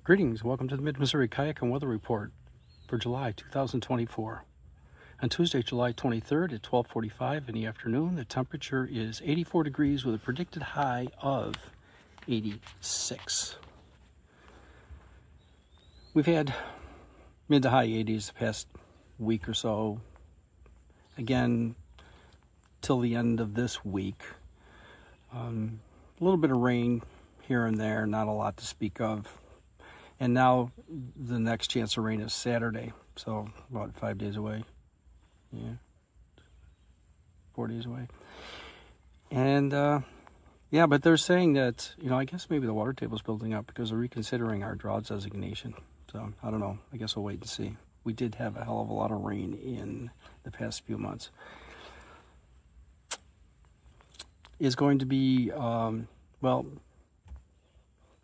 Greetings, welcome to the Mid-Missouri Kayak and Weather Report for July 2024. On Tuesday, July 23rd at 12:45 in the afternoon, the temperature is 84 degrees with a predicted high of 86. We've had mid to high 80s the past week or so. Again, till the end of this week. A little bit of rain here and there, not a lot to speak of. And now the next chance of rain is Saturday, so about 5 days away. Yeah, 4 days away. And yeah, but they're saying that, I guess maybe the water table's building up because they're reconsidering our drought designation. So I don't know. I guess we'll wait and see. We did have a hell of a lot of rain in the past few months. It's going to be, well,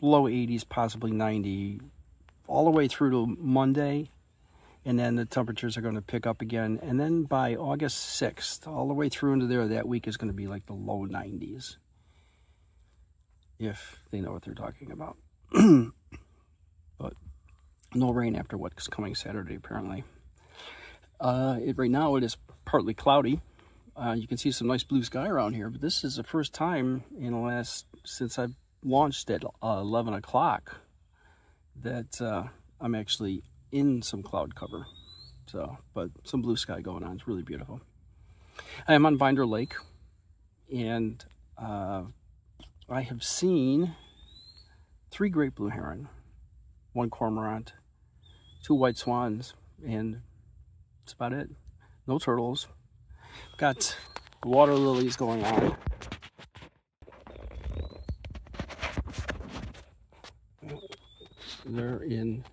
low 80s, possibly 90, all the way through to Monday, and then the temperatures are going to pick up again, and then by August 6th, all the way through into there, that week is going to be like the low 90s, if they know what they're talking about. But no rain after what's coming Saturday, apparently. Right now, it is partly cloudy. You can see some nice blue sky around here, but this is the first time in the since I've launched at 11 o'clock that I'm actually in some cloud cover. So, but some blue sky going on. It's really beautiful. I am on Binder Lake, and I have seen 3 great blue heron, 1 cormorant, 2 white swans, and that's about it. No turtles. Got water lilies going on. They're in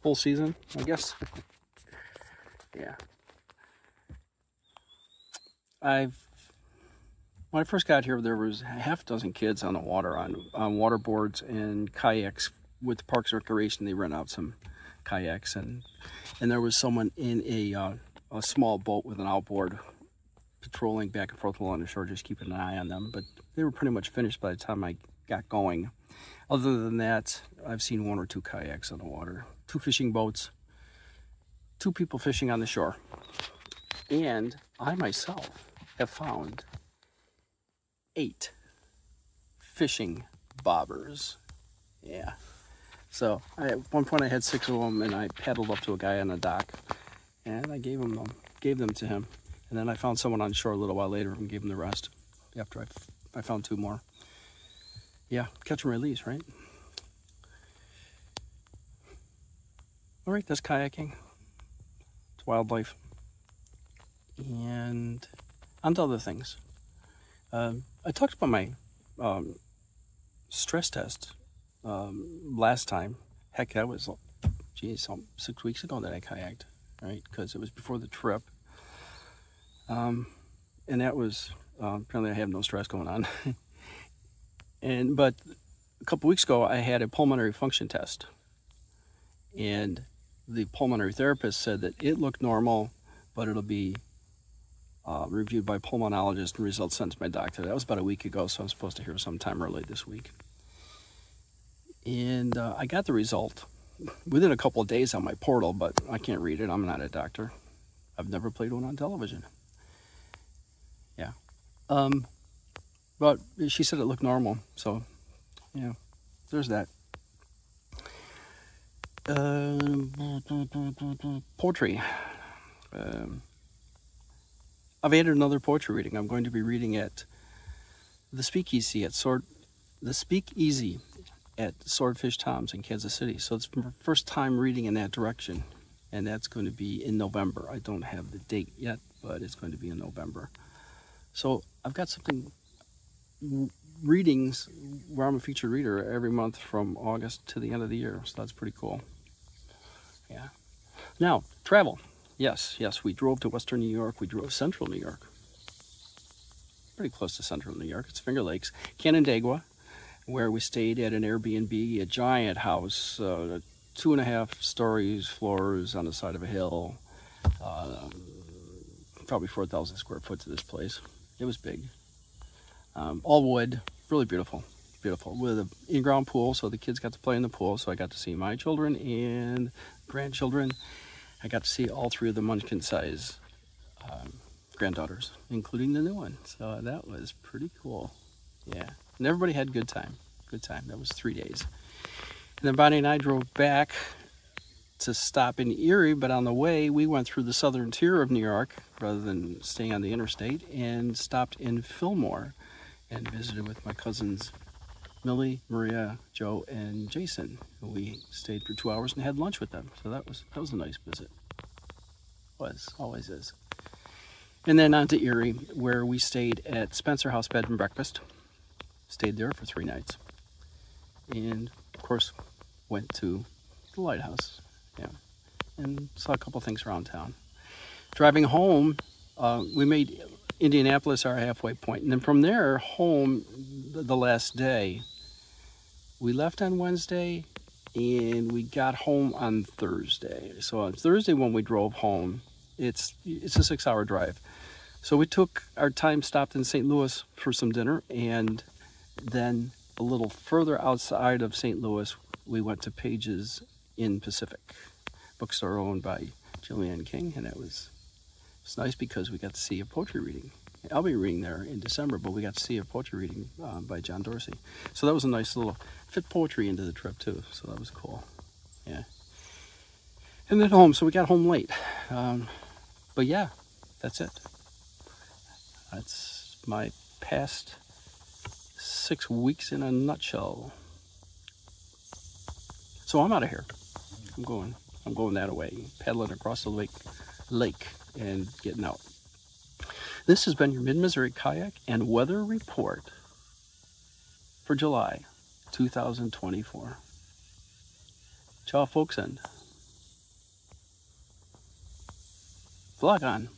full season, I guess. Yeah. When I first got here, there was half a dozen kids on the water, on water boards and kayaks with Parks and Recreation. They rent out some kayaks, and there was someone in a small boat with an outboard patrolling back and forth along the shore, just keeping an eye on them. But they were pretty much finished by the time I got going. Other than that, I've seen 1 or 2 kayaks on the water, 2 fishing boats, 2 people fishing on the shore. And I myself have found 8 fishing bobbers. Yeah. So at one point I had 6 of them, and I paddled up to a guy on the dock, and I gave them to him. And then I found someone on shore a little while later and gave him the rest after I found 2 more. Yeah, catch and release, right? All right, that's kayaking. It's wildlife. And on to other things. I talked about my stress test last time. Heck, that was, 6 weeks ago that I kayaked, right? Because it was before the trip. And that was, apparently I have no stress going on. But a couple weeks ago, I had a pulmonary function test, and the pulmonary therapist said that it looked normal, but it'll be reviewed by a pulmonologist and results sent to my doctor. That was about a week ago, so I'm supposed to hear sometime early this week. And I got the result within a couple of days on my portal, but I can't read it. I'm not a doctor. I've never played one on television. Yeah. But she said it looked normal, so, yeah, there's that. Poetry. I've added another poetry reading. I'm going to be reading at the Speakeasy at Swordfish Tom's in Kansas City. So it's my first time reading in that direction, and that's going to be in November. I don't have the date yet, but it's going to be in November. So I've got readings where I'm a featured reader every month from August to the end of the year, so that's pretty cool. Yeah. Now, travel. Yes, we drove to Western New York. We drove Central New York. Pretty close to Central New York. It's Finger Lakes. Canandaigua, where we stayed at an Airbnb, a giant house, 2.5 stories, floors on the side of a hill. Probably 4,000 square foot to this place. It was big. All wood, really beautiful. beautiful. With an in-ground pool, so the kids got to play in the pool. So I got to see my children and grandchildren. I got to see all 3 of the Munchkin-size granddaughters, including the new one. So that was pretty cool. Yeah, and everybody had a good time. Good time. That was 3 days. And then Bonnie and I drove back to stop in Erie, but on the way we went through the southern tier of New York rather than staying on the interstate, and stopped in Fillmore and visited with my cousins Millie, Maria, Joe, and Jason. We stayed for 2 hours and had lunch with them. So that was a nice visit. Always is. And then on to Erie, where we stayed at Spencer House Bed and Breakfast. Stayed there for 3 nights. And of course went to the lighthouse. Yeah, and saw a couple things around town. Driving home, we made Indianapolis our halfway point, and then from there home the last day. We left on Wednesday and we got home on Thursday. So on Thursday when we drove home, it's a 6-hour drive. So we took our time, stopped in St. Louis for some dinner, and then a little further outside of St. Louis we went to Page's in Pacific, bookstore owned by Julianne King, and it's nice because we got to see a poetry reading. I'll be reading there in December, but we got to see a poetry reading by John Dorsey. So that was a nice little fit poetry into the trip too. So that was cool. Yeah. And then home. So we got home late. But yeah, that's it. That's my past 6 weeks in a nutshell. So I'm out of here. I'm going that way, paddling across the lake and getting out. This has been your Mid-Missouri Kayak and Weather Report for July 2024. Ciao, folks, and vlog on.